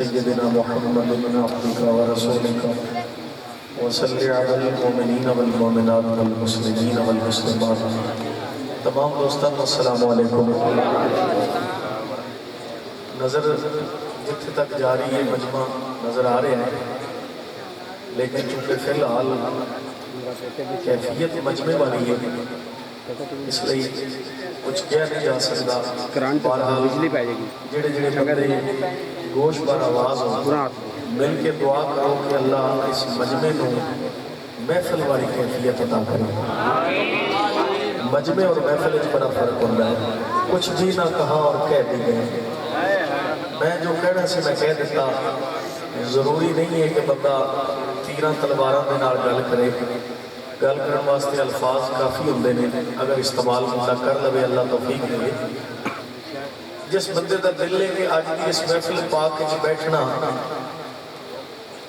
सय्यदिना मुहम्मदिन अब्दुका व रसूलिका व सल्लि अलल मोमिनीन वल मोमिनात वल मुस्लिमीन वल मुस्लिमात। तमाम दोस्तों को अस्सलामु अलैकुम। नज़र जिथे तक जा रही है मजमा नज़र आ रहा है, लेकिन चूँकि फिलहाल कैफियत मजमे वाली है इसलिए कुछ कह नहीं जा सकता। बिजली पै जाएगी जेड़े जेड़े बंदे गोश पर आवाज़ हो मिल के दुआ करो कि अल्लाह इस मजमे को महफिल वाली कैफियत अता करे। मजमे और महफिल में बड़ा फर्क होता है। कुछ भी ना कहा और कह भी गए। मैं जो कहना से मैं कह दिता। जरूरी नहीं है कि बंदा तीर तलवारों के नाल गल करे। गल करने वास्ते अल्फाज काफ़ी होंगे ने, अगर इस्तेमाल बंदा कर लवे अल्लाह तौफीक दे। जिस बंदे का दिल है कि अज की इस महफिल पाक बैठना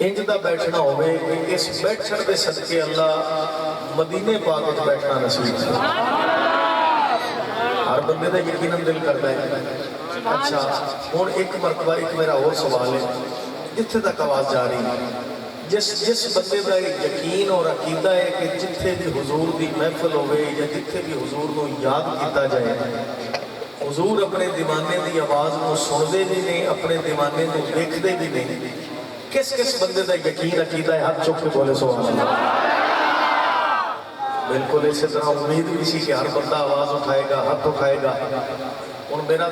इंज का बैठना होवे कि इस बैठण के सदके अल्लाह मदीने पाक बैठना नसीब से। हर बंदे का यकीनन दिल करता है। अच्छा हुण एक मरतबा एक मेरा और सवाल है, जिथे तक आवाज़ जा रही है, जिस बंदे का यकीन और अकीदा है कि जिथे भी हुजूर की महफिल होवे या जिथे भी हुजूर को याद किया जाए, हुजूर अपने दीवाने की आवाज़ को सुनते भी नहीं, अपने दीवाने को देखते भी नहीं। किस किस बंदे का यकीन अकीदा है? हाथ चुक के बोले सुभान अल्लाह। बिल्कुल इसी तरह उम्मीद भी सी कि हर बंदा आवाज़ उठाएगा, हाथ उठाएगा। हुण मेरा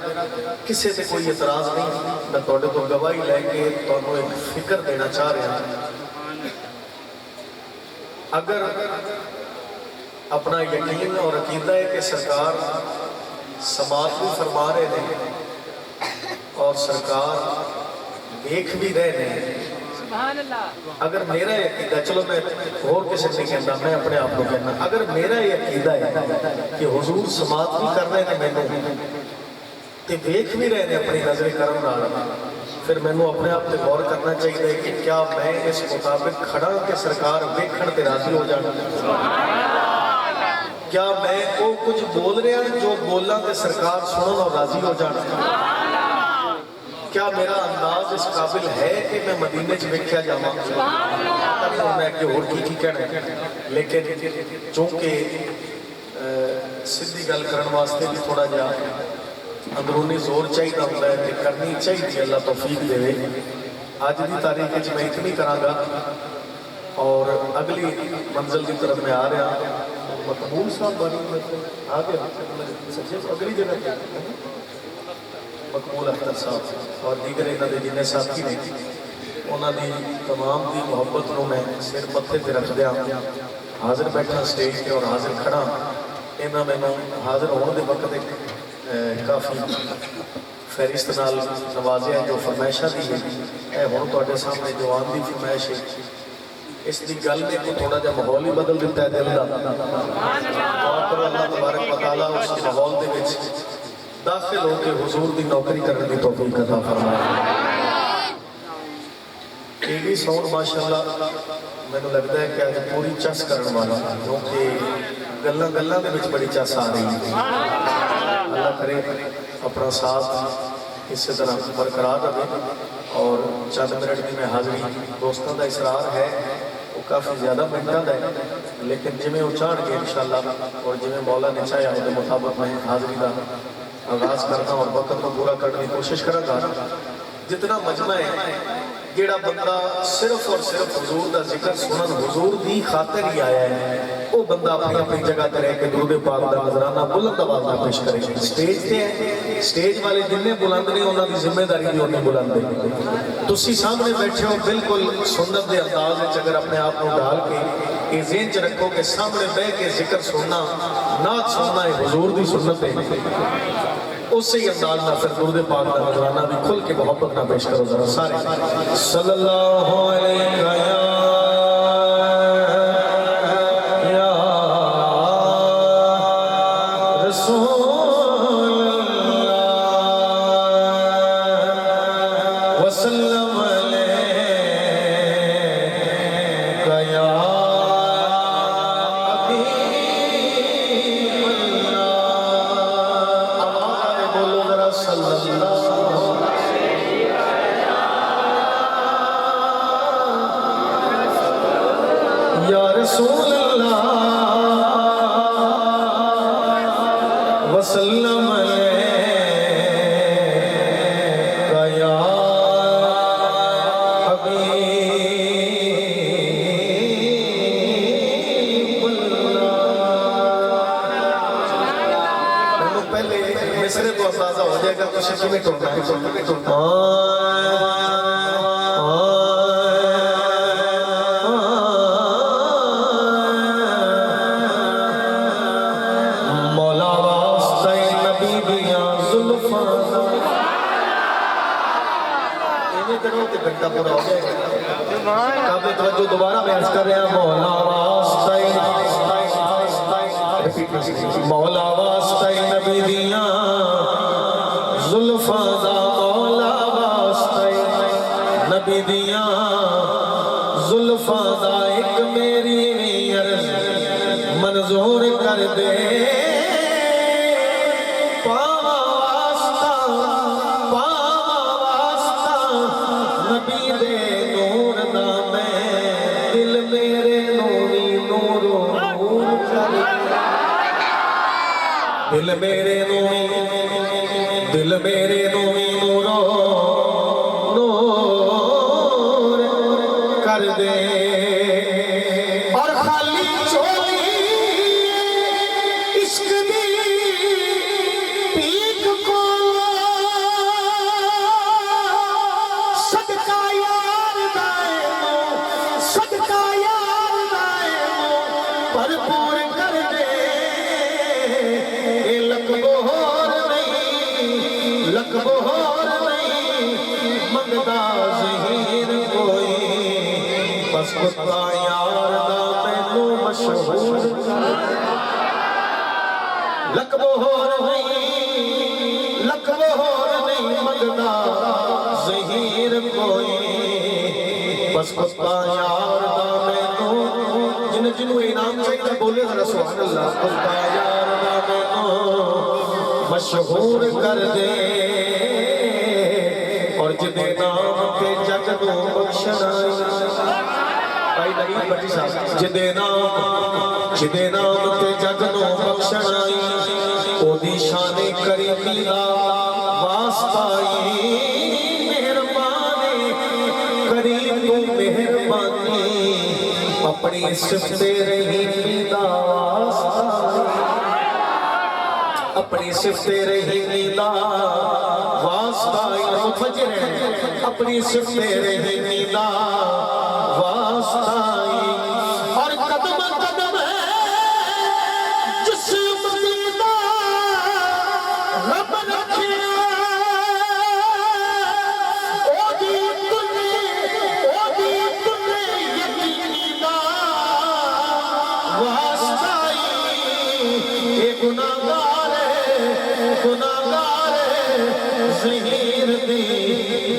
किसी से कोई एतराज़ नहीं, मैं तुहाडे तो गवाही लैके तुहानूं एक फिक्र देना चाह रहा। अगर अपना यकीन और अकीदा है कि सरकार समाज भी फरमा रहे हैं और सरकार देख भी रहे हैं, अगर मेरा अकीदा, चलो मैं होर किसी नहीं कहता, मैं अपने आप को कहना, अगर मेरा ये अकीदा है कि हुजूर समाज भी कर रहे हैं मैनू ते वेख भी रहे हैं अपनी नजरें करम नाल, फिर मैनू अपने आप पर गौर करना चाहिए कि क्या मैं इस मुताबिक खड़ा कि सरकार वेखण ते राजी हो जाए। क्या मैं वो कुछ बोल रहा जो बोलना तो सरकार सुनन और राजी हो जाना। क्या मेरा अंदाज इस काबिल है कि मैं मदीने च वेख्या जावां। मैं अगे होर की कहना है, लेकिन चूंकि सीधी गल करने वास्ते भी थोड़ा जा अंदरूनी जोर चाहिए होता है कि करनी चाहिए, अल्लाह तौफीक देवे। अज की तारीख में मैं इतनी कराँगा और अगली मंजिल की तरफ मैं आ रहा। मकबूल साहब आ गया सच्चे अगली जगह मकबूल अख्तर साहब और दीगर इन्होंने जिन्हें साथी ने उन्होंने तमाम की मुहब्बत को मैं सिर पत्थे पर रख दिया। हाजिर बैठा स्टेज पर और हाजिर खड़ा, इन्होंने मैनू हाजिर होने के वक्त एक काफ़ी फहरिस्त नाल नवाजिया जो फरमाइशा दी है। हुण तुहाडे सामने जवान की फरमाइश है, इसकी गल ने को थोड़ा जा माहौल ही बदल दिता है दिल का। अल्लाह तबारक व तआला उस माहौल दे विच दाखिल होकर हुजूर की नौकरी करने की तौफीक अता फरमाए। एडी साउंड माशाअल्लाह मैनूं लगता है कि अज पूरी चस करने वाला, क्योंकि गल्लां गल्लां दे विच बड़ी चस आ रही है। अल्लाह करे अपना साथ इसी तरह बरकरार रहे। और चंद मिनट की मैं हाजिरी, दोस्तों का इसरार है वो काफ़ी ज़्यादा मिनटों का है, लेकिन जिमें वो चाहणगे इंशाअल्लाह और जिमें मौला ने चाहा उसके मुताबिक मैं हाजिरी का आगाज़ करना और वक्त को पूरा करने की कोशिश करूँगा। जितना मजमा है जेड़ा बंदा सिर्फ और सिर्फ हुजूर का जिक्र सुनन हुजूर की खातिर ही आया है, वो बंदा अपनी अपनी जगह पर रह के दुरूद पाक का नजराना बुलंद आवाज़ में पेश करे। स्टेज पे है, स्टेज वाले जिन्हें बुलंद ने उन्होंने जिम्मेदारी भी उन्हें बुलंद है। तुसी सामने बैठे हो बिल्कुल सुन्नत के अंदाज में, अगर अपने आप को डाल के ये ज़हन च रखो कि सामने बह के जिक्र सुनना, नात सुनना है हुजूर की सुन्नत है, उसी अंदाज में फिर दुरूद पाक का नजराना भी खुल के मोहब्बत ना पेश करो जरा सारे। सल्लल्लाहु अलैहि रसूल अल्लाह वसल्लम अलैका या हबीबुल्लाह। मैंने पहले मिसरे को अंदाजा हो जाएगा तो शक्ल में टूटना है। मौला वास्ता नबी दिया जुल्फां इन्हें करो तो घंटा पूरा हो जाएगा। काबिल तवज्जो दोबारा मैं अर्ज कर रहा हूं। मौला वास्ता नबी दिया जुल्फां दा मौला वास्ता नबी दिया जुल्फां दा एक मेरी अर्ज मंजूर कर दे। पावा वास्ता नबी दे नूर दा मैं दिल मेरे नूरी नूरो नूर कर दे। दिल मेरे नूरी नूरो नूर कर दे। और खाली चोली इश्क दी पीक को सदका यार दाएमो भरपूर कर दे। ए लकबोहर नहीं मंगदा ज़हीर कोई बस खुदा यार दा मैनू मशहूर। लकबोहर नहीं मंगदा ज़हीर कोई बस खुदा यार दा मैनू। जिन्हें इनाम चाहिए बोले जरा सुभान अल्लाह। खुदा यार दा मैनू मशहूर कर दे। और जिदे नाम पे जग नू बख्शना भाई नवीन भट्टी साहब जिदे नाम ते जग नू बख्शना ओदी शाने करीमी दा वास्ता मेहरबानी करी तू मेहरबानी अपनी सिफते रहीमी दा वास्ता अपनी सिफते रहीमी दा वास्ता मुफज्जिर है अपनी सिफते रहीमी दा वास्ता। और कदम कदम है जिस मदीना रब रखिया ओदी तुने यकीनी दा वास्ता। ए गुनाहगार ज़हीर दी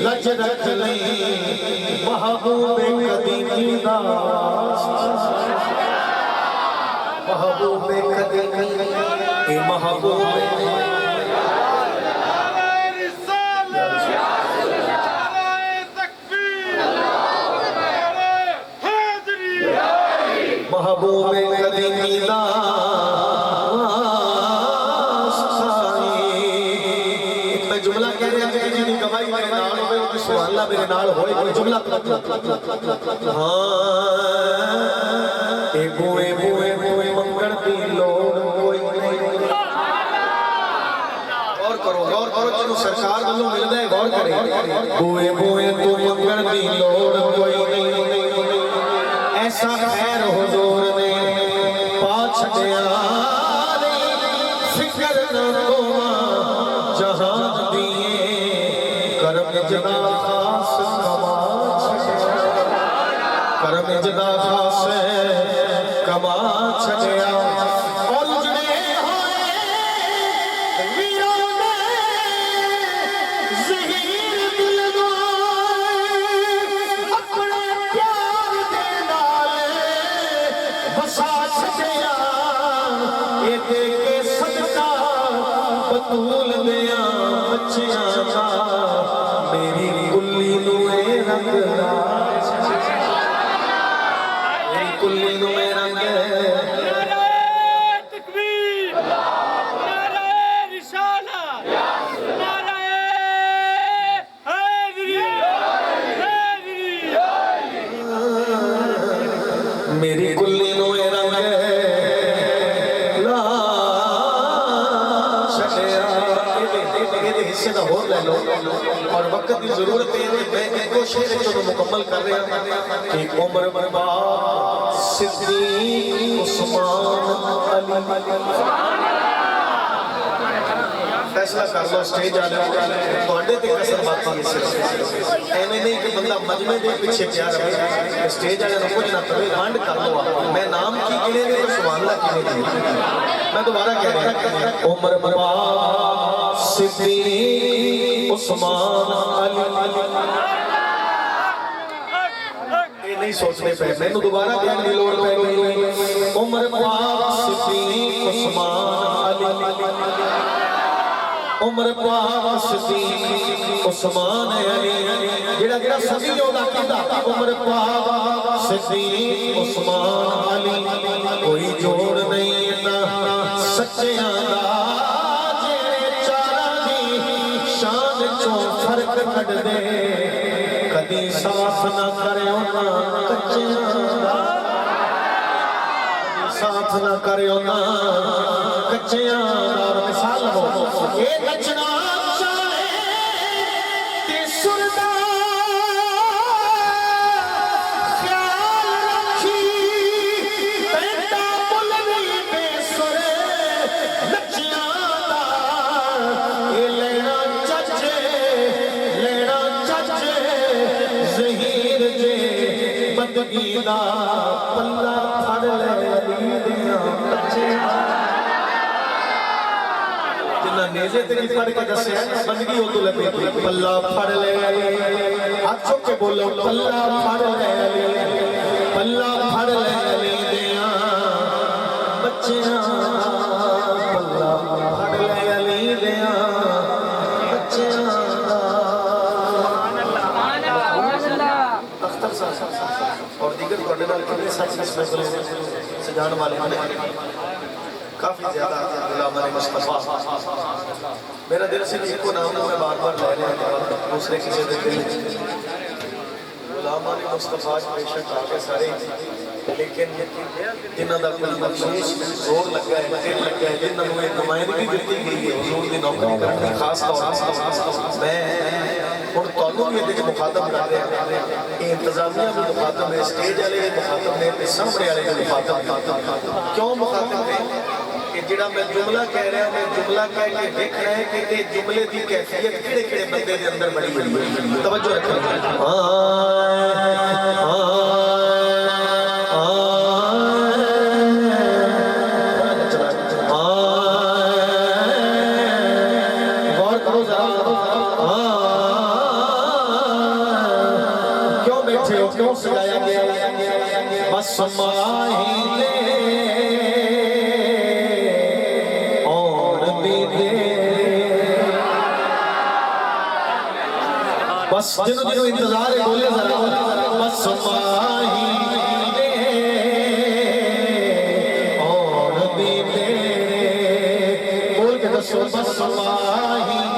लज रख लई महबूबे कदीमी दा महबूबे कदीमी ए महबूबे महबूबे कदीमी दा जुमला कह रहे हैं कि जी गवाही मेरे नाल होवे और सुभान अल्लाह मेरे नाल होए कोई जुमला हां ए बुए मंगण दी लोड़ कोई नहीं। गौर करो जिन्हों सरकार वालों मिलदा है गौर करे। बुए तू मंगण दी लोड़ कोई नहीं ऐसा खैर हुजूर ने पा छड़िया फिक्र न कोवा जहां करम जदा खास कमा छड़िया। और उजड़े होए वीरों ने ज़हीर दिल अपने प्यार दे नाल बसा छड़िया। ये दे के सदका बतूल दिया बच्चियां दा मेरी कुल्ली नू रंग ला मेरी कुल्ली नू शेर जो मुकम्मल कर रहे हैं कि उमर बर्बाद सिद्दीक उस्मान अली फैसला कर लो स्टेज आ जाओ ਤੁਹਾਡੇ ਤੇ ਕਸਰ ਬਾਕੀ ਹੈ ਸਿਰਫ ਐਵੇਂ ਨਹੀਂ ਕਿ ਬੰਦਾ ਮਜਮੇ ਦੇ ਪਿੱਛੇ ਪਿਆ ਰਹੇ स्टेज वाले ਨੂੰ ਕੁਝ ਨਾ ਕਰੇ ਵੰਡ ਕਰ ਲਓ मैं नाम की गिने नहीं तो सुभान अल्लाह की नहीं मैं दोबारा कह रहा हूं उमर बर्बाद सिद्दीक उस्मान अली ये नहीं सोचने पे मैंने दोबारा कहने की लोड़ पै गई उमर बर्बाद सिद्दीक उस्मान अली उमर पाक सिद्दीक उस्मान अली जेड़ा जेड़ा सभी ओदा कीता उमर पाक सिद्दीक उस्मान अली कोई जोड़ नहीं ना सच्चियां दा जेड़े चारां दी शान चों फर्क कढ दे कदी साफ ना करयो ना कच्चियां दा साथ ना करियो ना कच्चियां और मिसाल हो ये नचना चाहे ते सुरदा ख्याल रखी पैदा बुलनी बेसुर नचियां दा ये लेना चचे ज़हीर जे बंदगी दा पल्ला फड़ ले जिन्ना नेज़े ते नहीं पढ़ के दस्या बंदगी हो तो लपे पल्ला फड़ ले हाथ चुक के बोलो पल्ला फड़ ले पल्ला फड़ ले दिया बच्चियां पल्ला फड़ ले दिया बच्चियां अख्तर साहब और दीगर ਤੁਹਾਡੇ ਨਾਲ ਕਿੰਨੇ ਸਾਥੀ ਸਪੈਸ਼ਲ सजाने वाले काफी ज्यादा गुलाम मुस्तफा मेरा दिल से इनको नाम मैं बार बार ले रहा हूं दूसरे किसी के दिल गुलाम मुस्तफा बेशक आके सारे लेकिन जिन्हां दा कोई मखसूस जोर लगा है दिल लगा है जिन्हां नूं एक नुमाइंदगी दी गई है हुजूर दी नौकरी करने की खास तौर मैं और ਤੁਹਾਨੂੰ ਵੀ ਇਹਦੇ ਮੁਖਾਤਬ ਕਰ ਰਿਹਾ ਇਹ ਇੰਤਜ਼ਾਮੀਆ ਵੀ ਮੁਖਾਤਬ ਹੈ ਸਟੇਜ ਵਾਲੇ ਵੀ ਮੁਖਾਤਬ ਨੇ ਤੇ ਸਾਹਮਣੇ ਵਾਲੇ ਵੀ ਮੁਖਾਤਬ ਕਿਉਂ ਮੁਖਾਤਬ ਨੇ ਕਿ ਜਿਹੜਾ ਮੈਂ ਜੁਮਲਾ ਕਹਿ ਰਿਹਾ ਮੈਂ ਜੁਮਲਾ ਕਹਿ ਕੇ ਦੇਖਣਾ ਹੈ ਕਿ ਇਹ ਜੁਮਲੇ ਦੀ ਕੈਫੀਅਤ ਕਿਹੜੇ ਕਿਹੜੇ ਬੰਦੇ ਦੇ ਅੰਦਰ ਬੜੀ ਬੜੀ ਤਵੱਜੋ ਰੱਖੋ क्यों सजाया गया बस माहीने और दीदे बस जिन्हों जिन्हों इंतजार है बोले जरा बस माहीने और दीदे बोल के दसो बस माहीने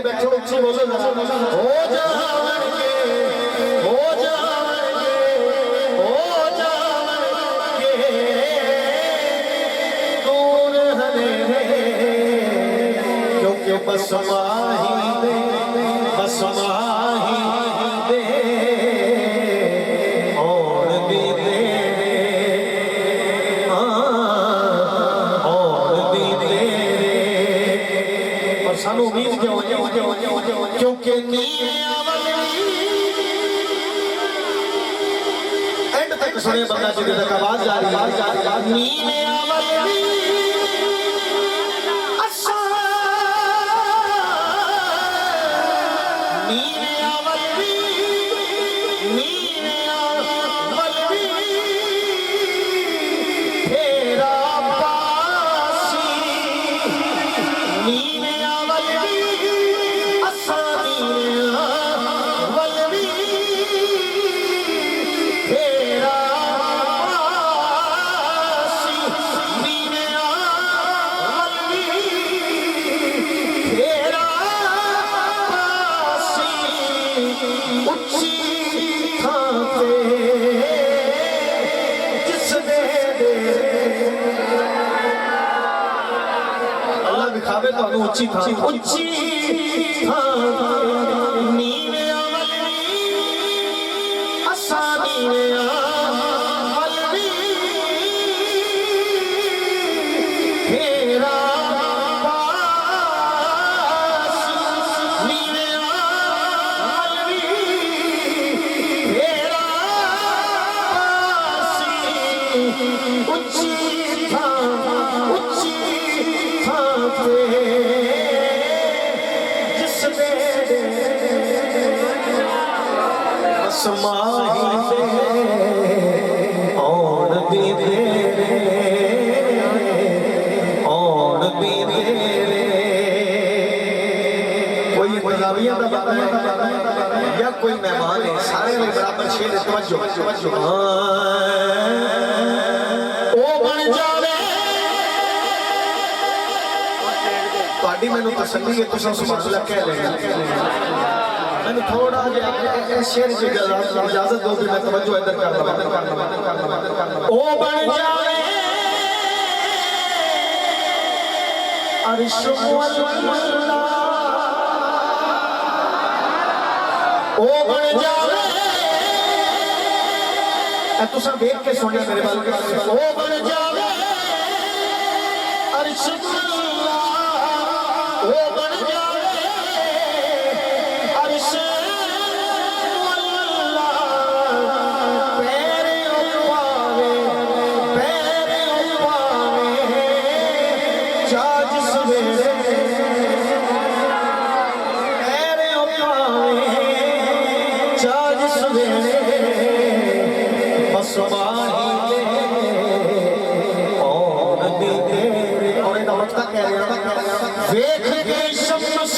बैठो उच्ची बोलो हो जाएंगे दूर हमें क्योंकि बस माही दे और भी दे और भी दे और सानू उम्मीद क्यों क्योंकि एंड तक सुने बंदा जिधर तक आवाज जा रही है नीने आवली अच्छा नीने आवली तेरा पासी नीने आवली ਤੁਹਾਨੂੰ ਉੱਚੀ ਥਾਂ ਨੀਵੇਂ ਅਮਲੀ ਅਸਾਂ ਨੀਵੇਂ ਅਮਲੀ ਫੇਰਾ ਪਾਸ ਨੀਵੇਂ ਅਮਲੀ ਫੇਰਾ ਪਾਸ ਉੱਚੀ ਥਾਂ पे जिस बेड़े असमाही ते औन भी तेरे कोई इंतजामिया का बाबा है या कोई मेहमान है सारे में बराबर शेर तवज्जो ओ बन जावे ਤੁਹਾਡੀ ਮੈਨੂੰ ਤਸੱਲੀ ਹੈ ਤੁਸੀਂ ਸੁਭਾਨ ਅੱਲਾਹ ਕਹਿ ਲੈਣਾ ਮੈਨੂੰ ਥੋੜਾ ਜਿਹਾ ਇਸ ਸ਼ੇਰ ਦੀ ਇਜਾਜ਼ਤ ਦਿਓ ਕਿ ਮੈਂ ਤਵੱਜੋ ਇੱਧਰ ਕਰ ਲਵਾਂ ਉਹ ਬਣ ਜਾਵੇ ਅਰਸ਼ ਮੁਅੱਲਾ ਉਹ ਬਣ ਜਾਵੇ ਇਹ ਤੁਸੀਂ ਵੇਖ ਕੇ ਸੁਣਿਆ ਮੇਰੇ ਵੱਲ ਉਹ ਬਣ ਜਾਵੇ ਅਰਸ਼ ਮੁਅੱਲਾ वो बन जावे अरश मुअल्ला पैरे पावे चाज सवेरे पैरे पावे चाज सवेरे बस माही और भी तेरे और इहदा मतलब कह रहे हैं वेख के शम्स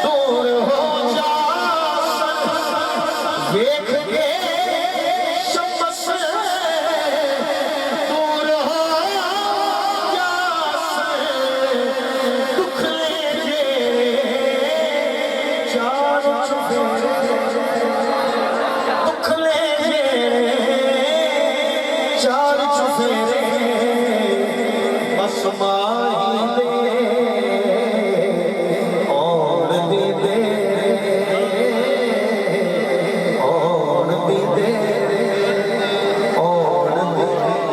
दूर हो जा वेख के शम्स दूर हो जा दुख ले जे चार दुख ले जे चार चुफेरे समाही दे और भी दे और भी दे और भी दे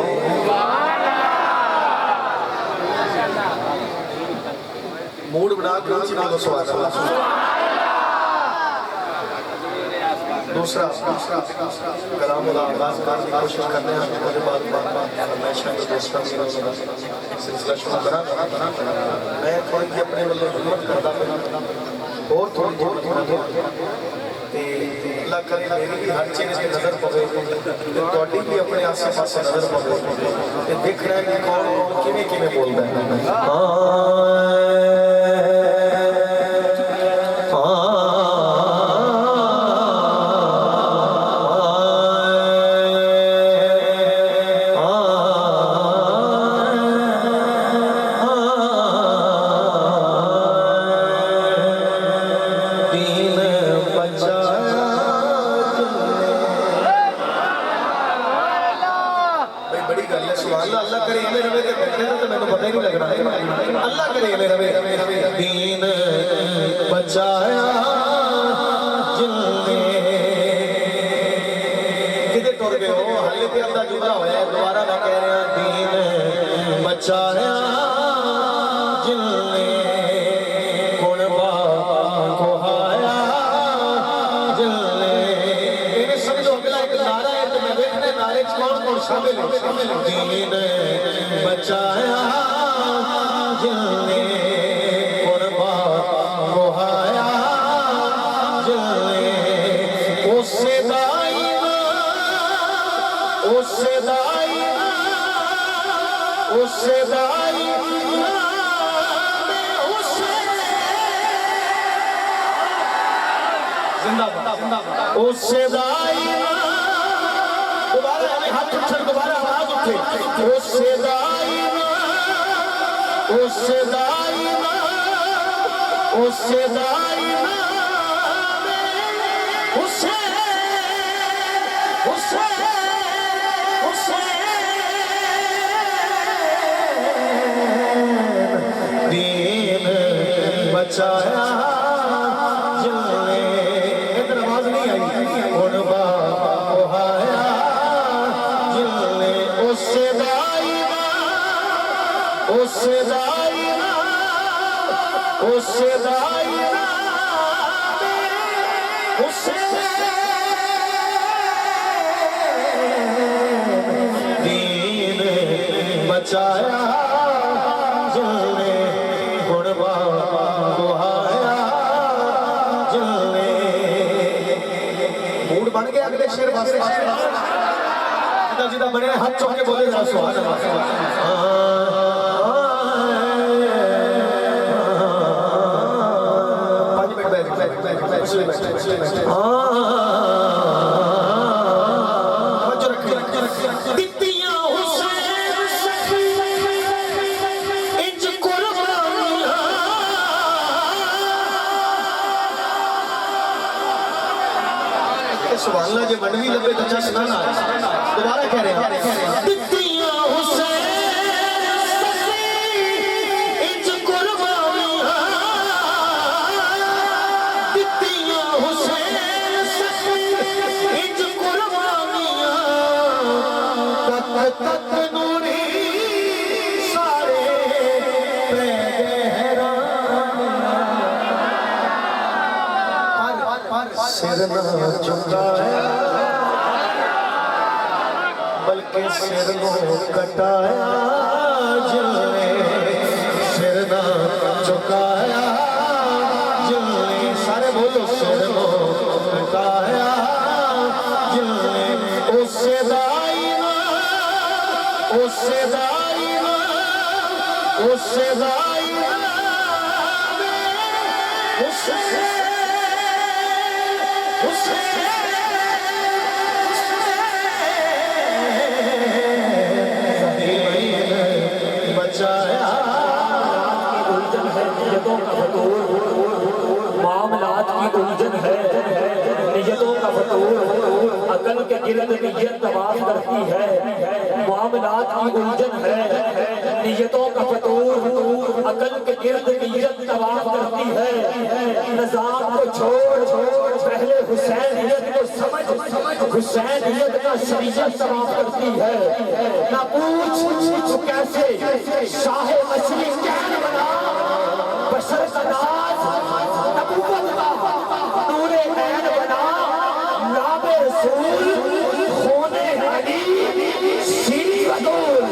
मूड बना के ऊंची बोलो सुभान अल्लाह दूसरा कलाम का आगाज करने की कोशिश करते हैं उसके बाद फरमाइशां के दोस्तों की सिलसिला शुरू करा मैं थोड़ी जी अपने वाले हिम्मत करता और थोड़ी ते अल्लाह करे मेरी भी हर चीज़ से नजर पवे थोड़ी भी अपने आसे पासे नजर पवे ते देख रहे हैं कि कौन किवें किवें बोलदा है दीन बचाया जिन्ने किधे टुर गए हो हाले ते अद्धा जुमला होया दोबारा मैं कह रहा दीन बचाया जिन्ने गुण को हाया जिन्ने इन्हें समझो अगला एक नारा है तो मैं देखने नारे कौन कौन शामिल है दीन बचाया जिन्ने दोबारा हाथ उठा दोबारा आवाज उठे बचाया जिन्ने इधर आवाज नहीं आई हुण बहाया जिन्ने उस दाई दीन बचाया जिन्ने हुण बहाया जिन्ने मूड बन गया अगले शेर वास्ते जिदा बने हाथ चौक के बोले जरा सुभान अल्लाह सुभान अल्लाह जे बनवी लबे तो चस ना दोबारा कह रहे हैं सिर न झुकाया बल्कि सिर को कटाया जिन्ने सिर न झुकाया जिन्ने सारे बोलो सिर को कटाया जिन्ने उससे दाई मामलात की उलझन है नियतों का फतूर अकल के गिरद नियत तवाफ करती है मामलात की उलझन है नियतों का फतूर अकल के गिरद नियत तवाफ करती है निजाम को छोड़ पहले हुसैनियत को समझ हुसैनियत का शरीयत तवाफ करती है ना पूछ तो कैसे शाहे मछली कैन बना बशर का नाज नबूवत का नूरे ऐन बना नाबे रसूल होने अली सीरी बदूल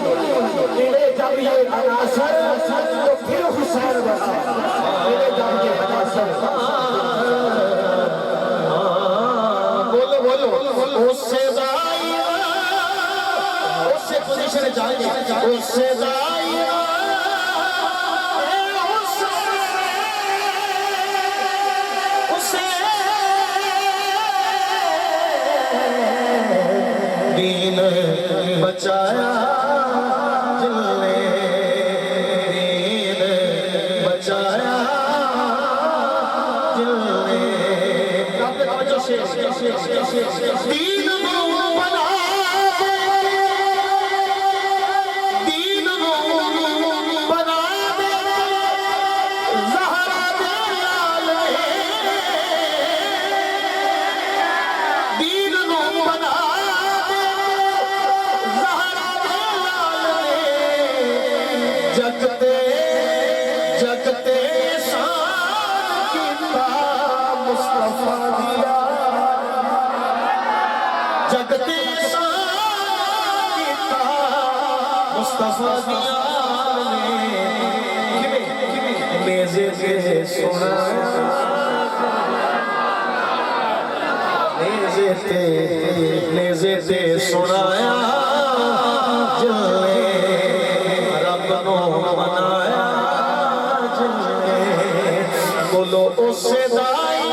मिले जब ये अनासर तो फिर हुसैन बना मिले जब ये अनासर बोलो उससे दाई उससे पोजीशन जाएंगे उससे दाई दीन बचाया जिन्ने दीन बचाया जिन्ने दीन बना दीन बना दे ज़हरा दे लाल दीन बना जगते जगते शान कीता मुस्तफा दिया जगते शान कीता मुस्तफा दिया मेज़े से सुनाया मेज़े से सुनाया जिन्ने मनाया जिन्ने बोलो उससे दाई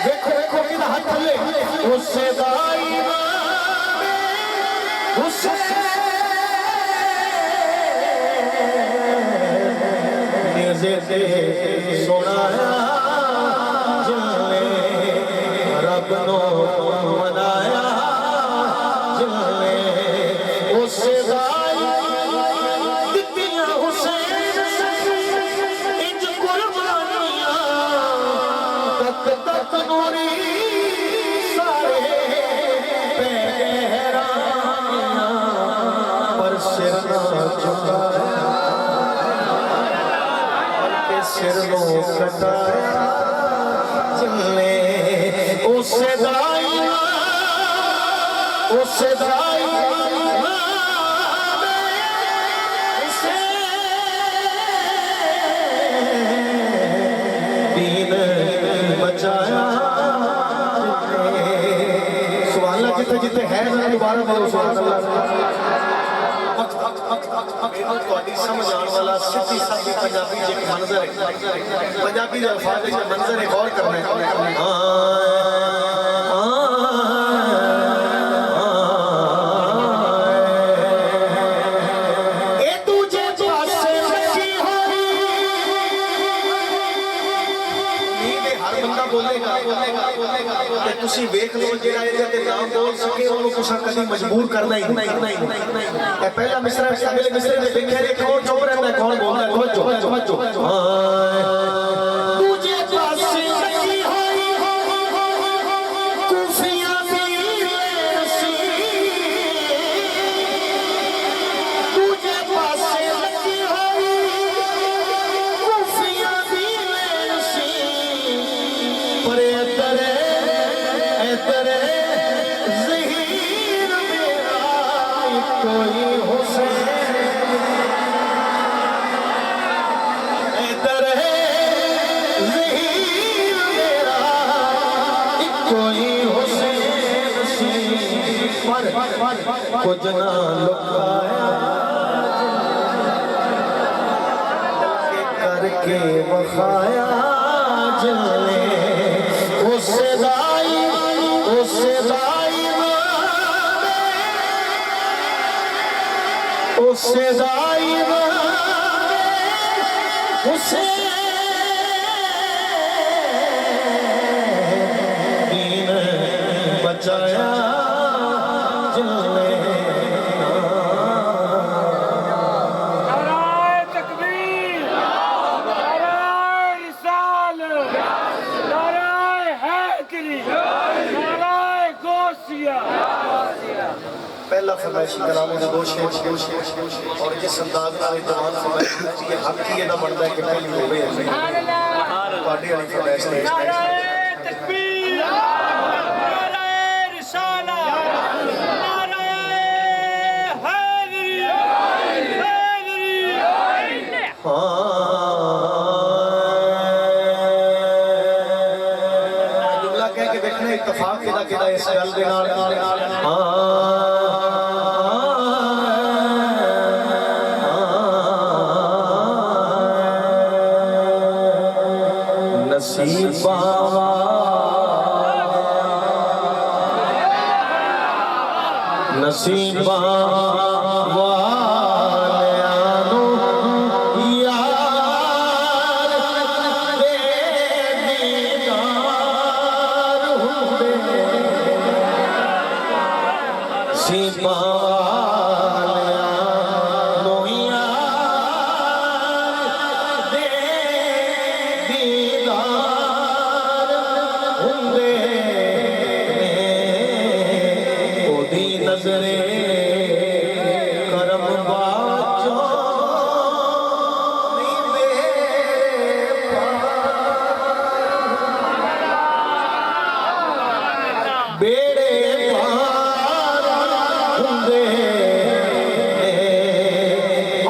देखो देखो किधर हाथ थले उससे दाई उससे दे सुनाया जिन्ने रब नो तक नूरी सारे पे गहराइयां पर सिर ना झुकाया के सिर नो कटाया जिन्ने उसे दाई दीन बचाया सुभान अल्लाह जिथे जिथे है दोबारा बोलो सुभान अल्लाह ਤੁਹਾਡੀ ਸਮਝ ਆਉਣ ਵਾਲਾ ਸਿੱਧੀ ਸਾਦੀ ਪੰਜਾਬੀ ਚ ਇੱਕ ਮੰਜ਼ਰ ਹੈ ਪੰਜਾਬੀ ਦੇ ਅਲਫਾਜ਼ ਵਿੱਚ ਮੰਜ਼ਰ ਹੈ ਗੌਰ ਕਰਨਾ ਹੈ ਤੁਸੀਂ ਵੇਖ ਲਓ ਜਿਹੜਾ ਇਹਦੇ ਤੇ ਨਾਮ ਬੋਲ ਸਕੇ ਉਹਨੂੰ ਤੁਸੀਂ ਕਦੀ ਮਜਬੂਰ ਕਰਨਾ ਹੀ ਨਹੀਂ ਇਹ ਪਹਿਲਾ ਮਿਸਰਾ ਅਗਲੇ ਮਿਸਰੇ ਦੇ ਵੇਖਿਆ ਜੇ ਕੌਣ ਚੁੱਪ ਰਹਿੰਦਾ ਕੌਣ ਬੋਲਦਾ ਤਵੱਜੋ ਦੂਜੇ ਪਾਸੇ ਲੱਗੀ ਹੋਈ ਕੁਫੀਆਂ ਦੀ ਰਸੀ ਦੂਜੇ ਪਾਸੇ ਲੱਗੀ ਹੋਈ ਕੁਫੀਆਂ ਦੀ ਰਸੀ ਪਰ तेरे ज़हीर मेरा कोई हुसैन तेरे ज़हीर मेरा कोई हुसैन पर कुछ ना लुकाया करके बखाया जले उससे उससे दीन बचाया जिन्ने नाराए तकबीर, नाराए रिसालत, नाराए हैदरी, नाराए गौसिया। पहला फरमाइशी कलामों के दो शेर और जिस अंदाज नाल दीवान फरमाइश ये हक ही ਇਹਦਾ ਬਣਦਾ ਕਿ ਪਹਿਲੀ ਹੋਵੇ ਤੁਹਾਡੇ ਵਾਲੀ फरमाइश ने नाराए तकबीर, नाराए रिसालत, नाराए हैदरी, जुमला कह के देखना इत्तेफाक किदा इस गल दे नाल नसीबा वालियानो यार दे दीदार हुंदे नसीबा वालियानो यार दे दीदार हुंदे ओदी नजरे करम बाचो नी बेड़े पार हुंदे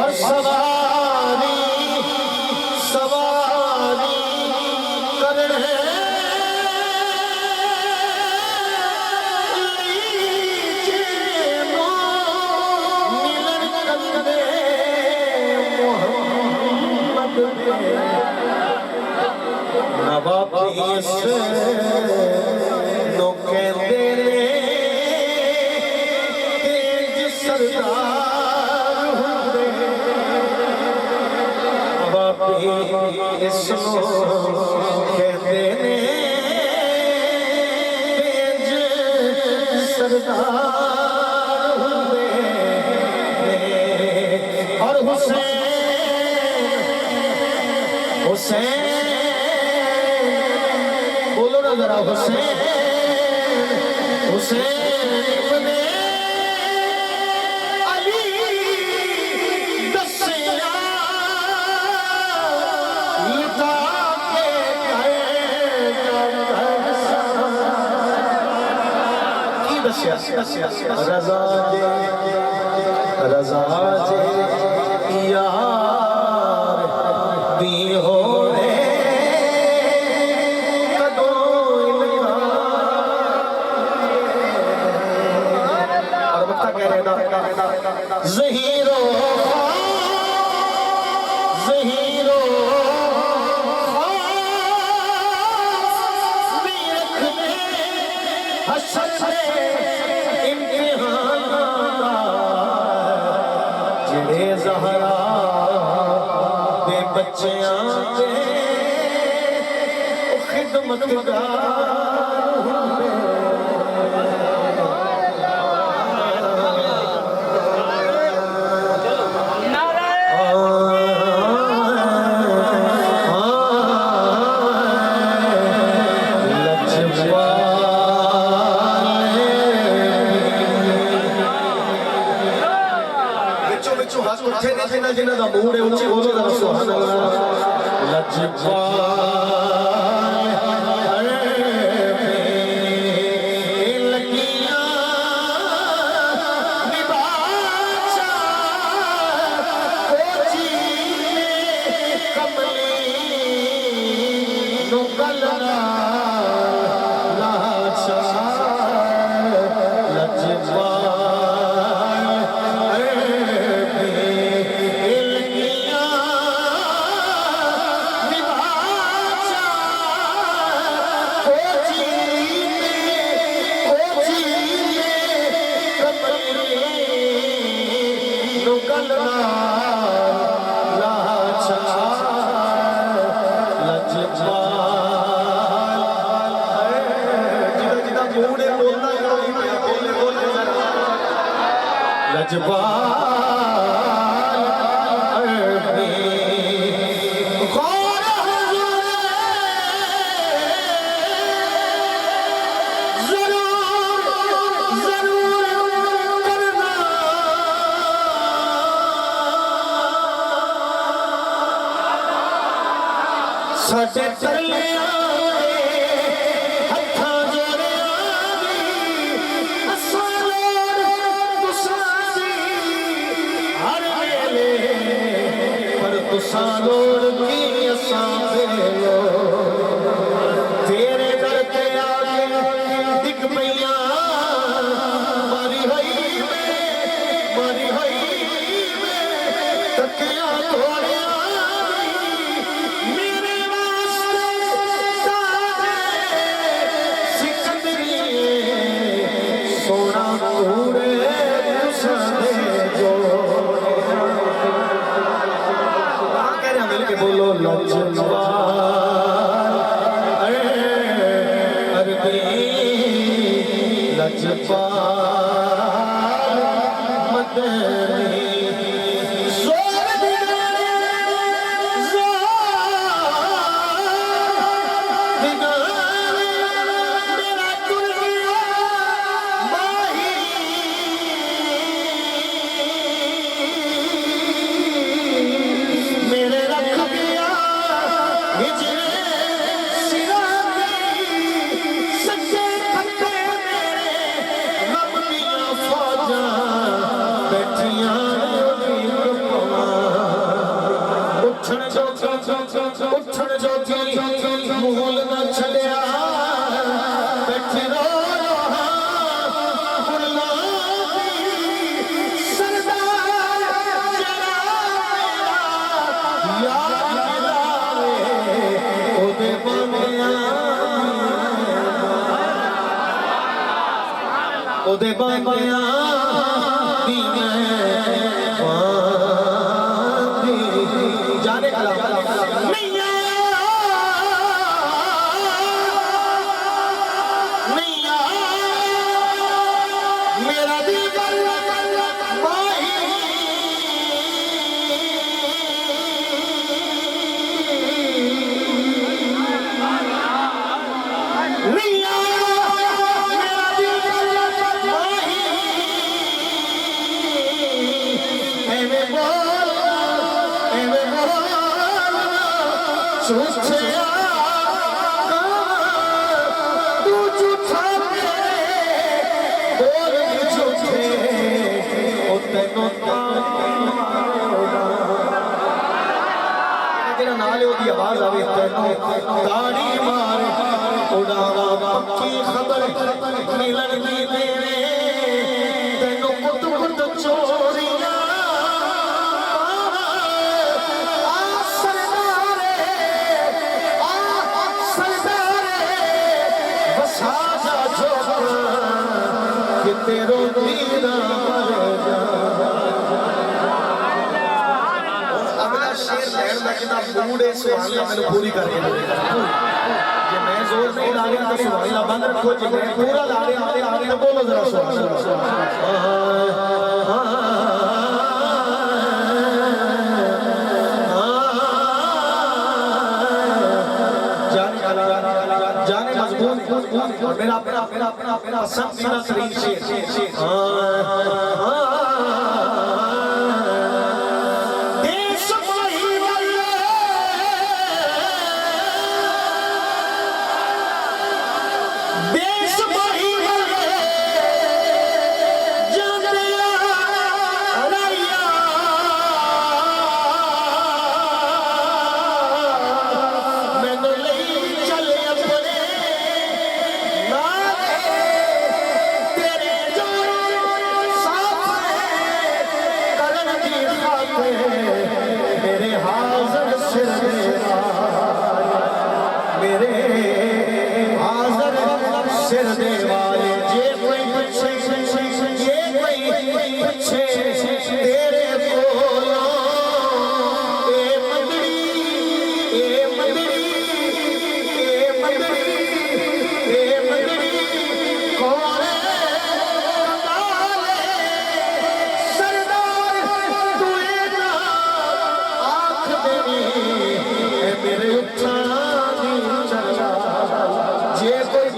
और सवारी करने वापिस लोके तेरे तेज सरदार हुंदे वापिस कहते ने तेज सरदार हुंदे और हुसैन बोलो जरा हुसैन हुसैन इब्ने अली दसिया लुटा के की दसिया रजा जे यार दी हो ज़हीरो ज़हीरो हशर में इम्तिहान जिहड़े ज़हरा दे बच्चियां दे खिदमतगार हुंदे जिन्हां दा मूड है उच्ची बोलो जरा सुभान अल्लाह साडे तरलियां हत्थां जोड़ियां असां लोड़ तुसां दी हर वेले पर तुसां लोड़ की असां वेलो तेरे दर ते आके दिख पईयां मारी होई तकिया थोड़ियां बोलो लजपाल लजपाल मदनी उठण जोगी मूल न छड़िया बैठी रो सरदार जरा ओदे बानिया दी जाने कला मेरा दीगर माही झूठे आका तू झूठा बोल भी झूठे ओ तेनों जेड़ा नाल ओदी आवाज आवे तेनों ताड़ी मार उड़ावा पक्की खबर मिलन दी तेरे तेनों कुट कुट चोरियां वसा जा जो कि तेरो दीना अगला शेर लैन का कितना मूड है सुभान अल्लाह मैंने पूरी करके जे मैं जोर नहीं ला रहा तो सुभान अल्लाह बंद रखो जे मैं पूरा ला रहा तो बोलो जरा सुभान अल्लाह जाने मजबूत और मेरा पसंदीदा तरीन शेर मेरे हाज़र सिर दे वाले जे कोई पूछे तेरे बोलो ए मंदड़ी कौन काले सरदार तू ना आँख देनी मेरे उठाना दी चला जे कोई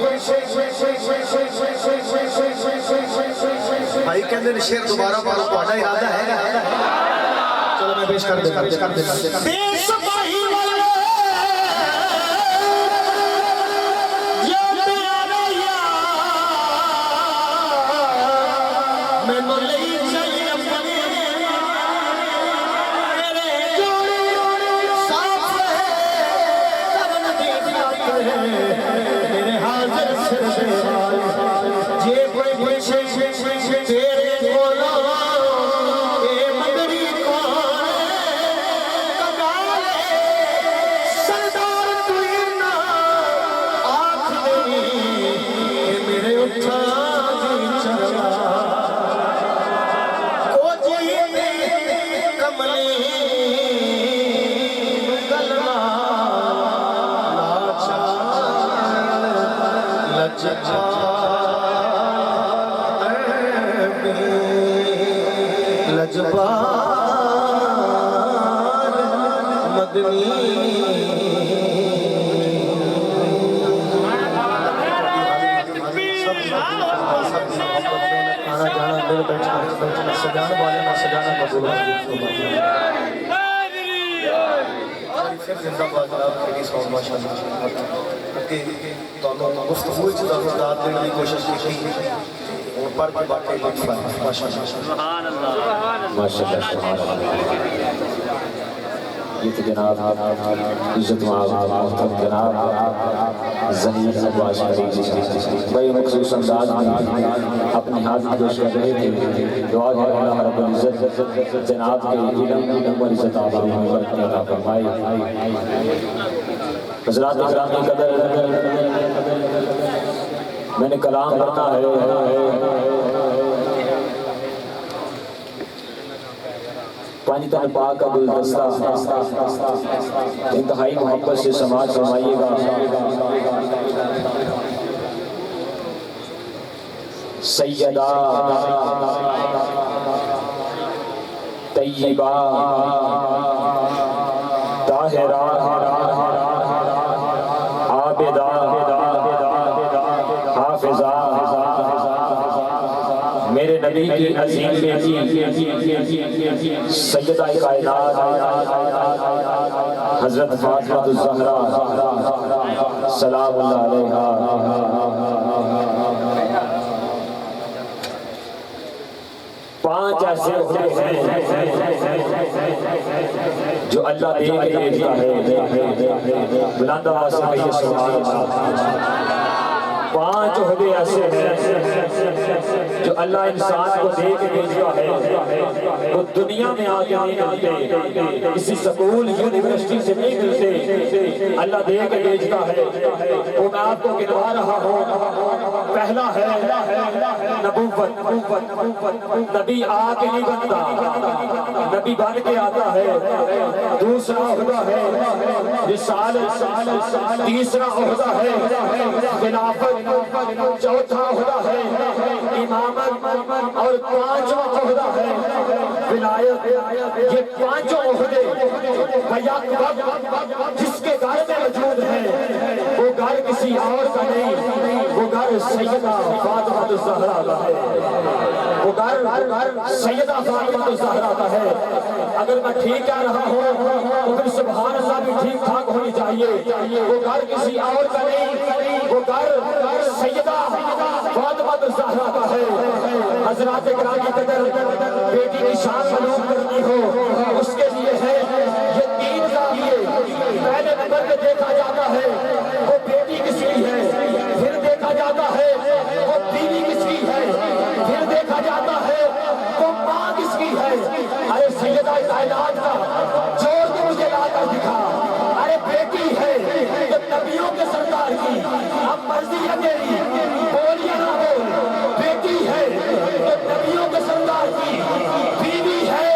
भाई कहते हैं शेर दोबारा बोलो तुम्हारा इरादा है चलो मैं पेश कर देता मेरे हाज़र सिर दे वाले जे कोई पूछे तेरे बोलो ए मंदड़ी कौन कगाले सरदार तू ना आँख देनी मेरे उठा दी चला ओ जी कमली गलना लजबान मदनी आना जाना दिल बैठना सजाने वाले ना सजाना कबूल फिर जिंदाबाद तेरी सौ माशाअल्लाह कि ਤੁਹਾਨੂੰ ਗੁਫ਼ਤਗੂ ਵਿੱਚ ਤੁਹਾਨੂੰ ਦਾਤ ਦੇਣ ਦੀ ਕੋਸ਼ਿਸ਼ ਕੀਤੀ और पर के बातें माशाअल्लाह सुभान अल्लाह माशाअल्लाह सुभान अल्लाह ये तो जनाब इज्जत मोहतरम जनाब ज़मीर अब्बास बड़े मखसूस अंदाज में अपनी हाज़िरी पेश कर रहे थे दुआ है अल्लाह रब्बुल इज़्ज़त जनाब के इल्म और इज़्ज़त अता फरमाए हज़रात इकराम की कदर मैंने कलाम पढ़ना है पानी तन पाक का गुलदस्ता इंतहाई मोहब्बत से समाज फरमाइएगा सैयदा तैयबा ताहिरा आबिदा हाफिजा मेरे नबी की अजीम बेटी सैयदा कायनात हजरत फातिमा ज़हरा सलामुल्लाह अलैहा। पांच ऐसे होते हैं जो अल्लाह दे के भेजता है। बुलंद आवाज से कहिए सुभान अल्लाह। पांच होते ऐसे हैं जो अल्लाह इंसान को दे के भेजता है, वो दुनिया में आके नहीं मिलते, किसी स्कूल यूनिवर्सिटी से नहीं मिलते, अल्लाह दे के भेजता है। वो मैं आपको गिनवा रहा हूँ। पहला है नबूवत। नबी आके नहीं बनता, नबी बन के आता है। दूसरा ओहदा है रिसालत। तीसरा ओहदा है खिलाफत। चौथा ओहदा है इमामत और पांचवा ओहदा है विलायत। ये पांचों ओहदे जिसके घर में मौजूद है वो घर किसी और का नहीं, वो घर सैयदा फातिमा ज़हरा का है। वो घर सैयदा फातिमा ज़हरा का है। अगर मैं ठीक कह रहा हूँ तो फिर सुभान अल्लाह भी ठीक ठाक होनी चाहिए। वो घर किसी और का नहीं, वो घर सैयदा फातिमा ज़हरा का है। हज़रात किराम की कदर बेटी की शान मालूम करनी हो उसके लिए है ये तीन जाविये। पहले नंबर पे देखा जाता है वो बेटी किसकी है, फिर देखा जाता है वो बीवी किसकी है, फिर देखा जाता है वो माँ किसकी है। अरे सैयदा कायनात का जोर के मुझे लाकर दिखा। अरे बेटी है तो नबियों के सरदार की, अब मर्जी है तेरी बोल या ना बोल। बेटी है तो नबियों के सरदार की, बीवी है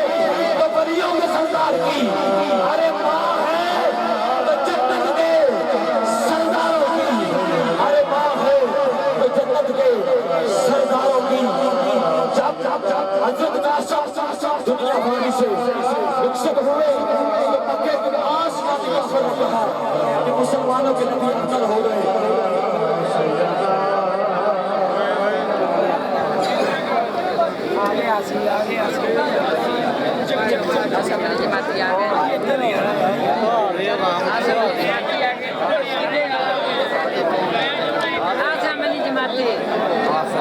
तो वलियों के सरदार की, अरे माँ है तो जन्नत के सरदारों की, अरे माँ है तो जन्नत के सरदारों की। जब हजरत कासिम दुनिया भर से विकसित हुए तो मक्के के आसमान में कहा कि मुसलमानों के नबी अफजल हो गए। Jemaati